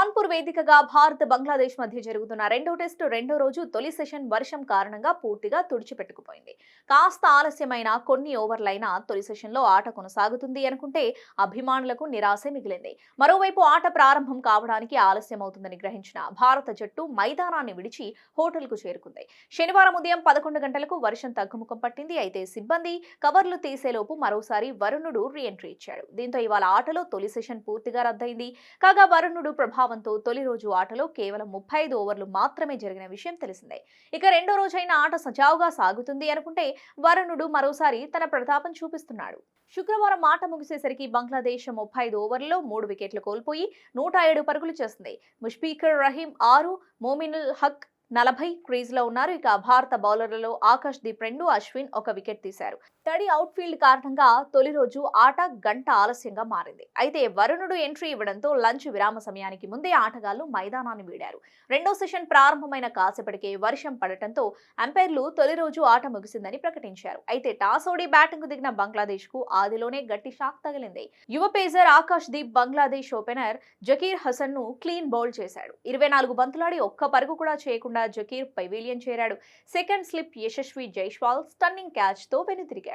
కాన్పూర్ వేదికగా భారత్ బంగ్లాదేశ్ మధ్య జరుగుతున్న రెండో టెస్టు రెండో రోజు తొలి సెషన్ వర్షం కారణంగా పూర్తిగా తుడిచిపెట్టుకుపోయింది. కాస్త ఆలస్యమైన కొన్ని ఓవర్లైనా తొలి సెషన్లో ఆట కొనసాగుతుంది అనుకుంటే అభిమానులకు నిరాశే మిగిలింది. మరోవైపు ఆట ప్రారంభం కావడానికి ఆలస్యమవుతుందని గ్రహించిన భారత జట్టు మైదానాన్ని విడిచి హోటల్కు చేరుకుంది. శనివారం ఉదయం 11 గంటలకు వర్షం తగ్గుముఖం పట్టింది. అయితే సిబ్బంది కవర్లు తీసేలోపు మరోసారి వరుణుడు రీ-ఎంట్రీ ఇచ్చాడు. దీంతో ఇవాళ ఆటలో తొలి సెషన్ పూర్తిగా రద్దయింది. కాగా వరుణుడు ప్రభావంతో తొలి రోజు ఆటలో కేవలం 35 ఓవర్లు మాత్రమే జరిగిన విషయం తెలిసిందే. ఇక రెండో రోజైన ఆట సజావుగా సాగుతుంది అనుకుంటే వరుణుడు మరోసారి తన ప్రతాపం చూపిస్తున్నాడు. శుక్రవారం ఆట ముగిసేసరికి బంగ్లాదేశ్ 35 ఓవర్లలో 3 వికెట్లు కోల్పోయి 107 పరుగులు చేసింది. ముష్ఫీకర్ రహీం 6, మోమినుల్ హక్ 40 క్రీజ్లో ఉన్నారు. ఇక భారత బౌలర్లలో ఆకాష్ దీప్ 2, అశ్విన్ 1 వికెట్ తీశారు. తడి అవుట్ఫీల్డ్ కారణంగా తొలి రోజు ఆట గంట ఆలస్యంగా మారింది. అయితే వరుణుడు ఎంట్రీ ఇవ్వడంతో లంచ్ విరామ సమయానికి ముందే ఆటగాళ్లు మైదానాన్ని వీడారు. రెండో సెషన్ ప్రారంభమైన కాసేపటికే వర్షం పడటంతో అంపైర్లు తొలి రోజు ఆట ముగిసిందని ప్రకటించారు. అయితే టాస్ ఓడి బ్యాటింగ్ దిగిన బంగ్లాదేశ్ కు ఆదిలోనే గట్టి షాక్ తగిలింది. యువ పేసర్ ఆకాష్ దీప్ బంగ్లాదేశ్ ఓపెనర్ జకీర్ హసన్ ను క్లీన్ బౌల్ చేశాడు. 24 బంతులాడి ఒక్క పరుగు కూడా చేయకుండా జకీర్ పెవిలియన్ చేరాడు. Second slip Yashasvi Jaiswal stunning catch తో వెనుతిరిగాడు.